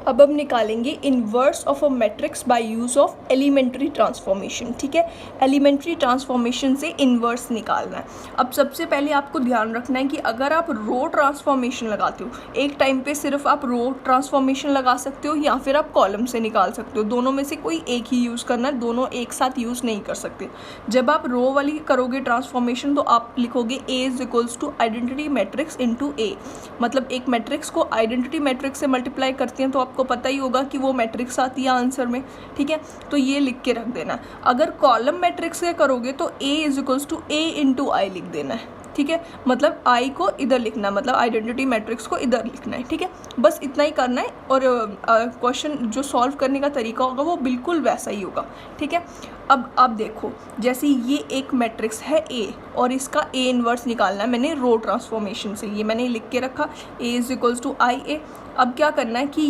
अब हम निकालेंगे inverse of a matrix by use of elementary transformation. ठीक है, एलिमेंट्री ट्रांसफॉर्मेशन से इन्वर्स निकालना है। अब सबसे पहले आपको ध्यान रखना है कि अगर आप रो ट्रांसफॉर्मेशन लगाते हो, एक टाइम पे सिर्फ आप रो ट्रांसफॉर्मेशन लगा सकते हो या फिर आप कॉलम से निकाल सकते हो, दोनों में से कोई एक ही यूज़ करना है, दोनों एक साथ यूज़ नहीं कर सकते। जब आप रो वाली करोगे ट्रांसफॉर्मेशन तो आप लिखोगे A is equals to identity matrix into A, मतलब एक मैट्रिक्स को आइडेंटिटी मैट्रिक्स से मल्टीप्लाई करते हैं तो आपको पता ही होगा कि वो मैट्रिक्स आती है आंसर में। ठीक है, तो ये लिख के रख देना है। अगर कॉलम मैट्रिक्स से करोगे तो A is equals to A into I लिख देना है। ठीक है, मतलब आई को इधर लिखना है, मतलब आइडेंटिटी मैट्रिक्स को इधर लिखना है। ठीक है, बस इतना ही करना है और क्वेश्चन जो सॉल्व करने का तरीका होगा वो बिल्कुल वैसा ही होगा। ठीक है, अब आप देखो, जैसे ये एक मैट्रिक्स है A और इसका A इन्वर्स निकालना है मैंने रो ट्रांसफॉर्मेशन से, ये मैंने लिख के रखा A इज इक्वल्स टू आई ए। अब क्या करना है कि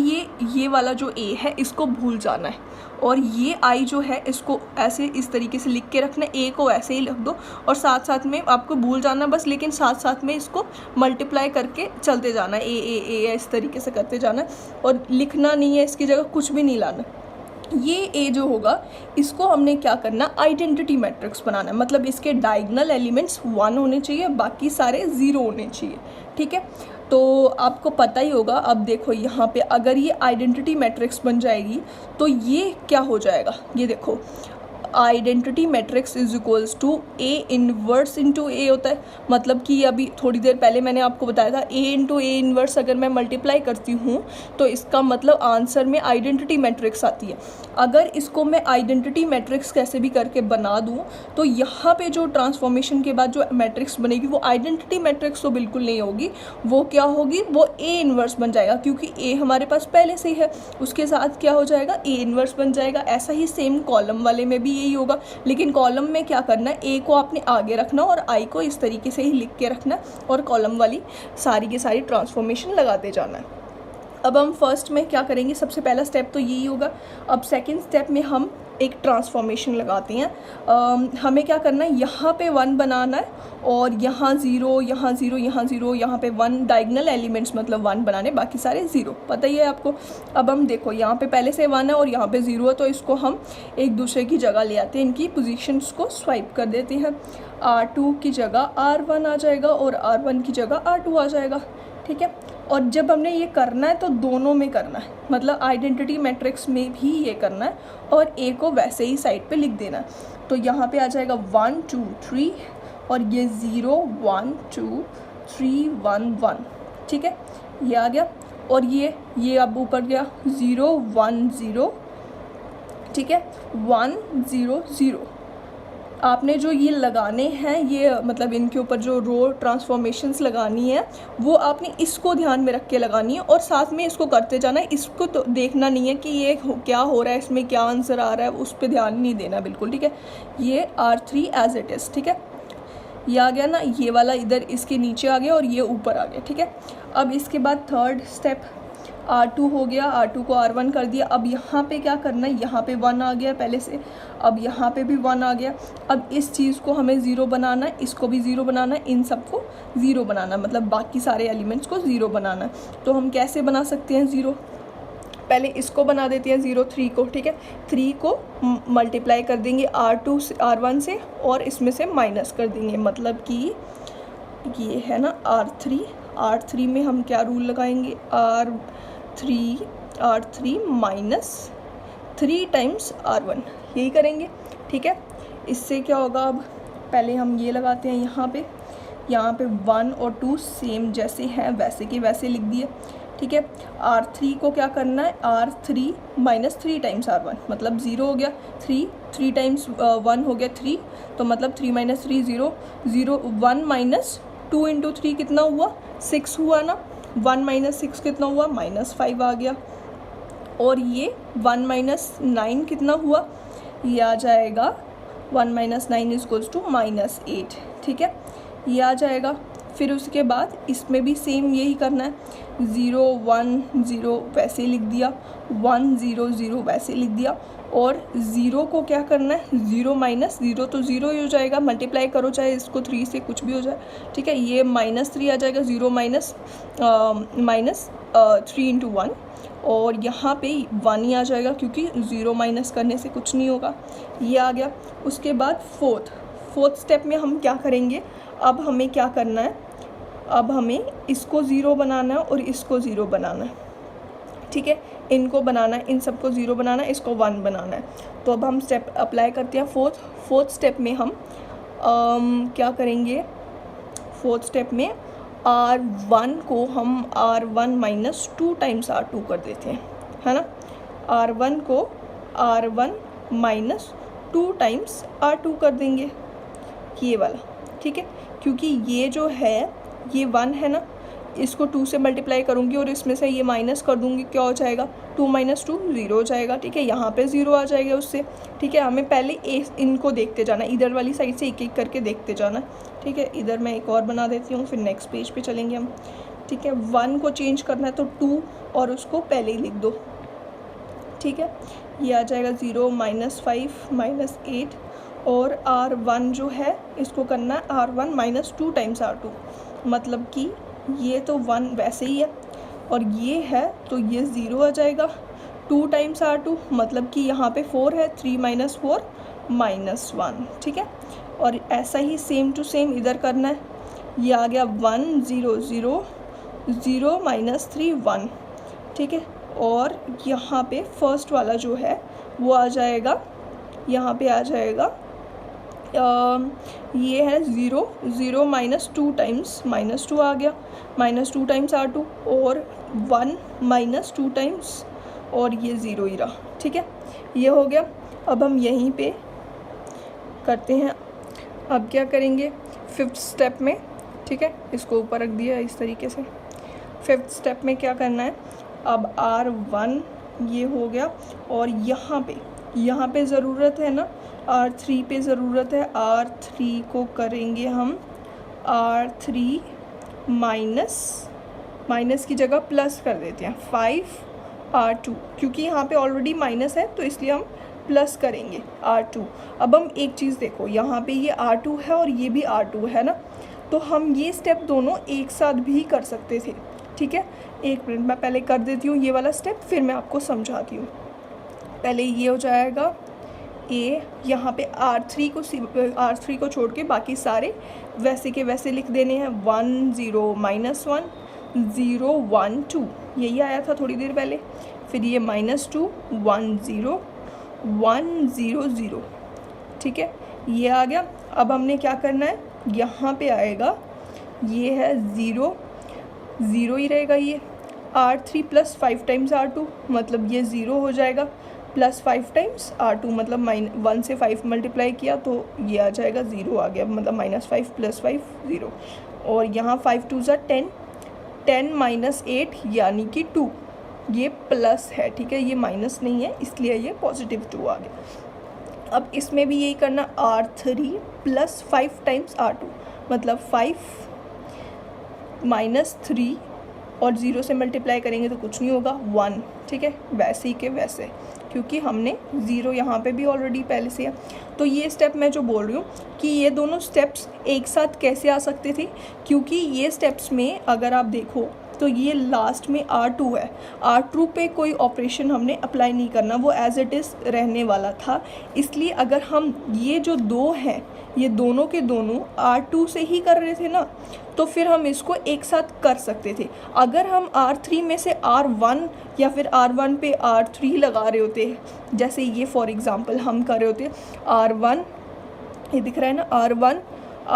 ये वाला जो A है इसको भूल जाना है और ये I जो है इसको ऐसे इस तरीके से लिख के रखना है, A को ऐसे ही लिख दो और साथ साथ में आपको भूल जाना बस, लेकिन साथ साथ में इसको मल्टीप्लाई करके चलते जाना है, ए इस तरीके से करते जाना है और लिखना नहीं है, इसकी जगह कुछ भी नहीं लाना। ये A जो होगा इसको हमने क्या करना, आइडेंटिटी मैट्रिक्स बनाना है, मतलब इसके डायगोनल एलिमेंट्स 1 होने चाहिए, बाकी सारे 0 होने चाहिए। ठीक है, तो आपको पता ही होगा। अब देखो यहाँ पे अगर ये आइडेंटिटी मैट्रिक्स बन जाएगी तो ये क्या हो जाएगा, ये देखो identity matrix is equals to A inverse into A होता है, मतलब कि अभी थोड़ी देर पहले मैंने आपको बताया था A इंटू A इन्वर्स अगर मैं मल्टीप्लाई करती हूँ तो इसका मतलब आंसर में आइडेंटिटी मैट्रिक्स आती है। अगर इसको मैं आइडेंटिटी मैट्रिक्स कैसे भी करके बना दूँ तो यहाँ पे जो ट्रांसफॉर्मेशन के बाद जो मैट्रिक्स बनेगी वो आइडेंटिटी मैट्रिक्स तो बिल्कुल नहीं होगी, वो क्या होगी, वो A इन्वर्स बन जाएगा, क्योंकि A हमारे पास पहले से ही है, उसके साथ क्या हो जाएगा, A इन्वर्स बन जाएगा। ऐसा ही सेम कॉलम वाले में भी यही होगा, लेकिन कॉलम में क्या करना है, A को आपने आगे रखना और I को इस तरीके से ही लिख के रखना और कॉलम वाली सारी की सारी ट्रांसफॉर्मेशन लगाते जाना है। अब हम फर्स्ट में क्या करेंगे, सबसे पहला स्टेप तो यही होगा। अब सेकंड स्टेप में हम एक ट्रांसफॉर्मेशन लगाते हैं। हमें क्या करना है, यहाँ पे 1 बनाना है और यहाँ 0, यहाँ 0, यहाँ 0, यहाँ पे 1, डायगोनल एलिमेंट्स मतलब 1 बनाने, बाकी सारे 0, पता ही है आपको। अब हम देखो यहाँ पे पहले से 1 है और यहाँ पे 0 है, तो इसको हम एक दूसरे की जगह ले आते हैं, इनकी पोजीशंस को स्वाइप कर देते हैं। R2 की जगह R1 आ जाएगा और R1 की जगह R2 आ जाएगा। ठीक है, और जब हमने ये करना है तो दोनों में करना है, मतलब आइडेंटिटी मैट्रिक्स में भी ये करना है और A को वैसे ही साइड पे लिख देना है। तो यहाँ पे आ जाएगा 1 2 3 और ये 0 1 2 3 1 1। ठीक है, ये आ गया और ये अब ऊपर गया 0 1 0। ठीक है, 1 0 0। आपने जो ये लगाने हैं, ये मतलब इनके ऊपर जो रो ट्रांसफॉर्मेशंस लगानी है वो आपने इसको ध्यान में रख के लगानी है और साथ में इसको करते जाना है। इसको तो देखना नहीं है कि ये क्या हो रहा है, इसमें क्या आंसर आ रहा है, उस पर ध्यान नहीं देना बिल्कुल। ठीक है, ये R3 एज इट इज़। ठीक है, ये आ गया ना, ये वाला इधर इसके नीचे आ गया और ये ऊपर आ गया। ठीक है, अब इसके बाद थर्ड स्टेप R2 हो गया, R2 को R1 कर दिया। अब यहाँ पे क्या करना है, यहाँ पे 1 आ गया पहले से, अब यहाँ पे भी 1 आ गया। अब इस चीज़ को हमें 0 बनाना है, इसको भी 0 बनाना है, इन सबको 0 बनाना है, मतलब बाकी सारे एलिमेंट्स को 0 बनाना है। तो हम कैसे बना सकते हैं 0, पहले इसको बना देते हैं 0 3 को। ठीक है, 3 को मल्टीप्लाई कर देंगे R2 से R1 से और इसमें से माइनस कर देंगे, मतलब कि ये है ना R3 में हम क्या रूल लगाएंगे, R3 माइनस 3 टाइम्स R1, यही करेंगे। ठीक है, इससे क्या होगा, अब पहले हम ये लगाते हैं यहाँ पे 1 और 2 सेम जैसे हैं वैसे के वैसे लिख दिए। ठीक है, R3 को क्या करना है, R3 माइनस 3 टाइम्स R1, मतलब 0 हो गया, 3 टाइम्स 1 हो गया 3, तो मतलब 3 माइनस 3 0 0, 1 माइनस 2 इंटू 3 कितना हुआ, 6 हुआ ना, 1 माइनस 6 कितना हुआ, -5 आ गया। और ये 1 माइनस 9 कितना हुआ, ये आ जाएगा 1 माइनस 9 इक्वल्स टू -8। ठीक है, ये आ जाएगा। फिर उसके बाद इसमें भी सेम यही करना है, 0 1 0 वैसे लिख दिया, 1 0 0 वैसे लिख दिया। और 0 को क्या करना है, 0 माइनस 0 तो 0 ही हो जाएगा, मल्टीप्लाई करो चाहे इसको 3 से, कुछ भी हो जाए। ठीक है, ये -3 आ जाएगा, 0 माइनस 3 इंटू 1 और यहाँ पे 1 ही आ जाएगा क्योंकि 0 माइनस करने से कुछ नहीं होगा, ये आ गया। उसके बाद फोर्थ स्टेप में हम क्या करेंगे, अब हमें क्या करना है, अब हमें इसको 0 बनाना है और इसको 0 बनाना है, ठीक है, इनको बनाना है, इन सबको 0 बनाना है, इसको 1 बनाना है। तो अब हम स्टेप अप्लाई करते हैं फोर्थ स्टेप में हम क्या करेंगे, फोर्थ स्टेप में R1 को हम R1 माइनस 2 टाइम्स R2 कर देते हैं, है ना। R1 को R1 माइनस 2 टाइम्स R2 कर देंगे, ये वाला, ठीक है, क्योंकि ये जो है ये 1 है ना, इसको 2 से मल्टीप्लाई करूँगी और इसमें से ये माइनस कर दूँगी, क्या हो जाएगा, 2 माइनस 2 0 हो जाएगा, ठीक है, यहाँ पे 0 आ जाएगा उससे, ठीक है। हमें पहले इनको देखते जाना, इधर वाली साइड से एक एक करके देखते जाना, ठीक है। इधर मैं एक और बना देती हूँ, फिर नेक्स्ट पेज पे चलेंगे हम, ठीक है। 1 को चेंज करना है तो 2 और उसको पहले ही लिख दो, ठीक है, ये आ जाएगा 0 माइनस 5 माइनस 8, और R1 जो है इसको करना है R1 माइनस 2 टाइम्स R2, मतलब कि ये तो 1 वैसे ही है और ये है तो ये 0 आ जाएगा, 2 टाइम्स R2 मतलब कि यहाँ पे 4 है, 3 माइनस 4 माइनस 1, ठीक है। और ऐसा ही सेम टू सेम इधर करना है, ये आ गया 1 0 0 0 माइनस 3 1, ठीक है। और यहाँ पे फर्स्ट वाला जो है वो आ जाएगा, यहाँ पे आ जाएगा ये है 0 0 माइनस 2 टाइम्स माइनस 2 आ गया, माइनस 2 टाइम्स R2, और 1 माइनस 2 टाइम्स, और ये 0 ही रहा, ठीक है, ये हो गया। अब हम यहीं पे करते हैं, अब क्या करेंगे 5th स्टेप में, ठीक है, इसको ऊपर रख दिया इस तरीके से। 5th स्टेप में क्या करना है, अब R1 ये हो गया, और यहाँ पे ज़रूरत है ना R3 पे ज़रूरत है, R3 को करेंगे हम R3 माइनस की जगह प्लस कर देते हैं 5 R2, क्योंकि यहाँ पे ऑलरेडी माइनस है तो इसलिए हम प्लस करेंगे R2। अब हम एक चीज़ देखो, यहाँ पे ये R2 है और ये भी R2 है ना, तो हम ये स्टेप दोनों एक साथ भी कर सकते थे, ठीक है। एक मिनट मैं पहले कर देती हूँ ये वाला स्टेप, फिर मैं आपको समझाती हूँ। पहले ये हो जाएगा ए, यहाँ पे R3 को छोड़ के बाकी सारे वैसे के वैसे लिख देने हैं, 1 0 माइनस 1 0 1 2, यही आया था थोड़ी देर पहले। फिर ये माइनस 2 1 0 1 0 0, ठीक है, ये आ गया। अब हमने क्या करना है, यहाँ पे आएगा ये है 0 0 ही रहेगा, ये R3 प्लस 5 टाइम्स R2 मतलब ये 0 हो जाएगा, प्लस 5 टाइम्स R2 मतलब 1 से 5 मल्टीप्लाई किया तो ये आ जाएगा 0 आ गया, मतलब माइनस 5 प्लस 5 0, और यहाँ 5 2 ज़ा 10, 10 माइनस 8 यानी कि 2, ये प्लस है, ठीक है, ये माइनस नहीं है इसलिए ये पॉजिटिव 2 आ गया। अब इसमें भी यही करना, R3 प्लस 5 टाइम्स R2 मतलब 5 माइनस 3, और 0 से मल्टीप्लाई करेंगे तो कुछ नहीं होगा 1, ठीक है, वैसे ही के वैसे, क्योंकि हमने 0 यहाँ पे भी ऑलरेडी पहले से है। तो ये स्टेप मैं जो बोल रही हूँ कि ये दोनों स्टेप्स एक साथ कैसे आ सकते थे, क्योंकि ये स्टेप्स में अगर आप देखो तो ये लास्ट में R2 है, R2 पे कोई ऑपरेशन हमने अप्लाई नहीं करना, वो एज इट इज़ रहने वाला था। इसलिए अगर हम ये जो दो हैं ये दोनों के दोनों R2 से ही कर रहे थे ना, तो फिर हम इसको एक साथ कर सकते थे। अगर हम R3 में से R1 या फिर R1 पे R3 लगा रहे होते, जैसे ये फॉर एग्ज़ाम्पल हम कर रहे होते R1, ये दिख रहा है ना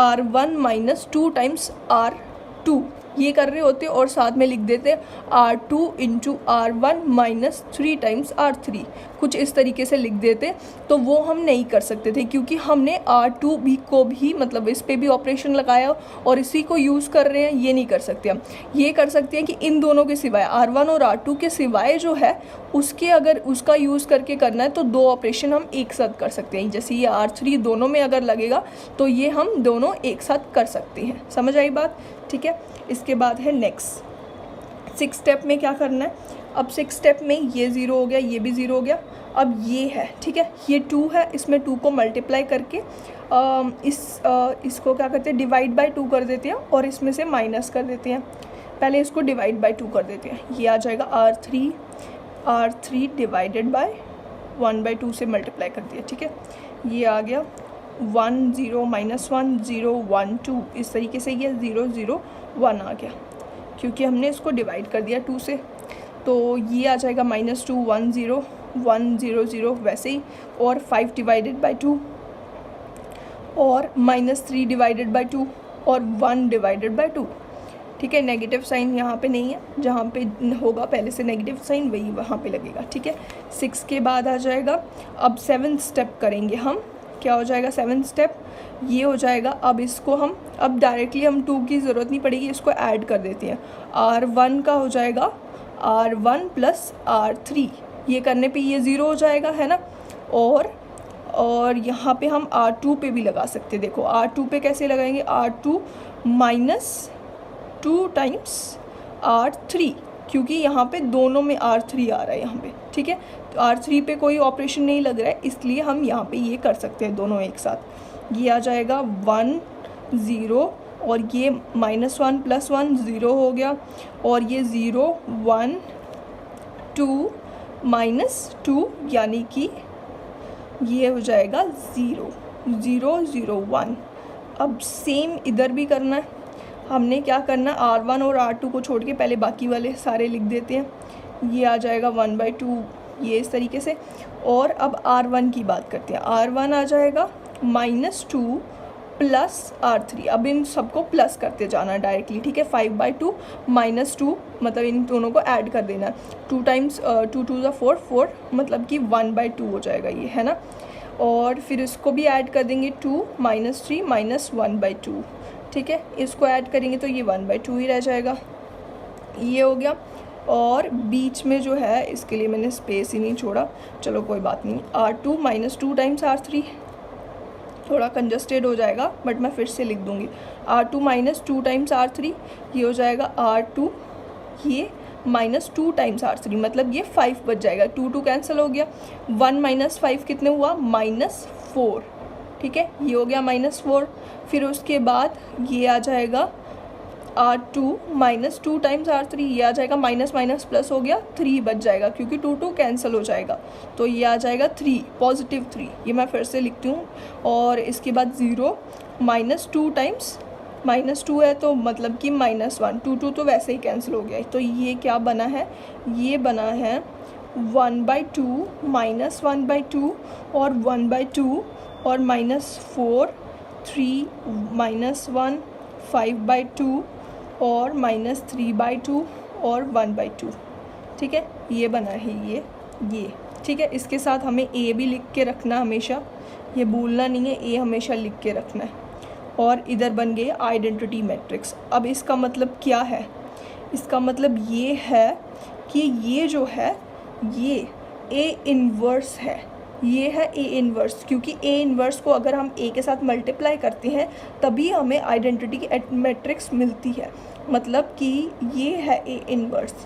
R1 माइनस 2 टाइम्स R2 ये कर रहे होते और साथ में लिख देते R2 into R1 minus 3 times R3, कुछ इस तरीके से लिख देते, तो वो हम नहीं कर सकते थे क्योंकि हमने R2 को भी मतलब इस पे भी ऑपरेशन लगाया और इसी को यूज़ कर रहे हैं, ये नहीं कर सकते हम। ये कर सकते हैं कि इन दोनों के सिवाय R1 और R2 के सिवाय जो है उसके अगर उसका यूज़ करके करना है तो दो ऑपरेशन हम एक साथ कर सकते हैं। जैसे ये R3 दोनों में अगर लगेगा तो ये हम दोनों एक साथ कर सकते हैं। समझ आई बात? ठीक है। इसके बाद है नेक्स्ट 6 स्टेप में क्या करना है। अब 6 स्टेप में ये 0 हो गया, ये भी 0 हो गया। अब ये है, ठीक है, ये 2 है, इसमें 2 को मल्टीप्लाई करके इसको क्या करते हैं, डिवाइड बाय 2 कर देते हैं और इसमें से माइनस कर देते हैं। पहले इसको डिवाइड बाय 2 कर देते हैं। ये आ जाएगा R3 डिवाइडेड बाय 1/2 से मल्टीप्लाई कर दिया, ठीक है। ये आ गया 1 0 -1 0 1 2, इस तरीके से ये 0 0 1 आ गया क्योंकि हमने इसको डिवाइड कर दिया 2 से। तो ये आ जाएगा -2 1 0 1 0 0 वैसे ही, और 5 डिवाइडेड बाय 2, और -3 डिवाइडेड बाय 2, और 1 डिवाइडेड बाय 2, ठीक है। नेगेटिव साइन यहाँ पे नहीं है, जहाँ पे होगा पहले से नेगेटिव साइन वही वहाँ पे लगेगा, ठीक है। 6 के बाद आ जाएगा, अब 7th स्टेप करेंगे हम। क्या हो जाएगा 7th स्टेप? ये हो जाएगा, अब इसको हम अब डायरेक्टली हम 2 की ज़रूरत नहीं पड़ेगी, इसको ऐड कर देते हैं। R1 का हो जाएगा R1 + R3, ये करने पे ये 0 हो जाएगा, है ना। और यहाँ पे हम R2 पे भी लगा सकते हैं। देखो R2 पे कैसे लगाएंगे? R2 - 2 टाइम्स R3, क्योंकि यहाँ पे दोनों में R3 आ रहा है यहाँ पे, ठीक है। तो R3 पे कोई ऑपरेशन नहीं लग रहा है, इसलिए हम यहाँ पे ये कर सकते हैं दोनों एक साथ। ये आ जाएगा 1 0, और ये -1 + 1 0 हो गया, और ये 0 1 2 -2, यानी कि ये हो जाएगा 0 0 0 1। अब सेम इधर भी करना है। हमने क्या करना, R1 और R2 को छोड़ के पहले बाकी वाले सारे लिख देते हैं। ये आ जाएगा 1/2, ये इस तरीके से। और अब R1 की बात करते हैं। R1 आ जाएगा -2 + R3, अब इन सबको प्लस करते जाना डायरेक्टली, ठीक है। 5/2 -2, मतलब इन दोनों को ऐड कर देना। 2 टाइम्स 2 2 = 4 4, मतलब कि 1/2 हो जाएगा ये, है ना। और फिर इसको भी ऐड कर देंगे 2 -3 -1/2, ठीक है। इसको ऐड करेंगे तो ये 1/2 ही रह जाएगा, ये हो गया। और बीच में जो है इसके लिए मैंने स्पेस ही नहीं छोड़ा, चलो कोई बात नहीं। R2 -2 टाइम्स R3, थोड़ा कंजस्टेड हो जाएगा बट मैं फिर से लिख दूँगी। R2 -2 टाइम्स R3, ये हो जाएगा R2, ये -2 टाइम्स R3, मतलब ये 5 बच जाएगा। 2 2 कैंसिल हो गया, 1 - 5 कितने हुआ? -4, ठीक है। ये हो गया -4। फिर उसके बाद ये आ जाएगा R2 -2 टाइम्स R3, ये आ जाएगा माइनस माइनस प्लस हो गया, 3 बच जाएगा क्योंकि 2 2 कैंसिल हो जाएगा, तो ये आ जाएगा 3 +3। ये मैं फिर से लिखती हूँ। और इसके बाद 0 -2 टाइम्स -2 है तो मतलब कि -1, 2 2 तो वैसे ही कैंसिल हो गया। तो ये क्या बना है? ये बना है 1/2 -1/2 और 1/2 और -4 3 -1 5/2 और -3/2 और 1/2, ठीक है। ये बना है ये, ठीक है। इसके साथ हमें ए भी लिख के रखना हमेशा, ये भूलना नहीं है, ए हमेशा लिख के रखना है। और इधर बन गए आइडेंटिटी मैट्रिक्स। अब इसका मतलब क्या है? इसका मतलब ये है कि ये जो है ये ए इन्वर्स है, ये है ए इन्वर्स, क्योंकि ए इन्वर्स को अगर हम ए के साथ मल्टीप्लाई करते हैं तभी हमें आइडेंटिटी मैट्रिक्स मिलती है। मतलब कि ये है ए इन्वर्स।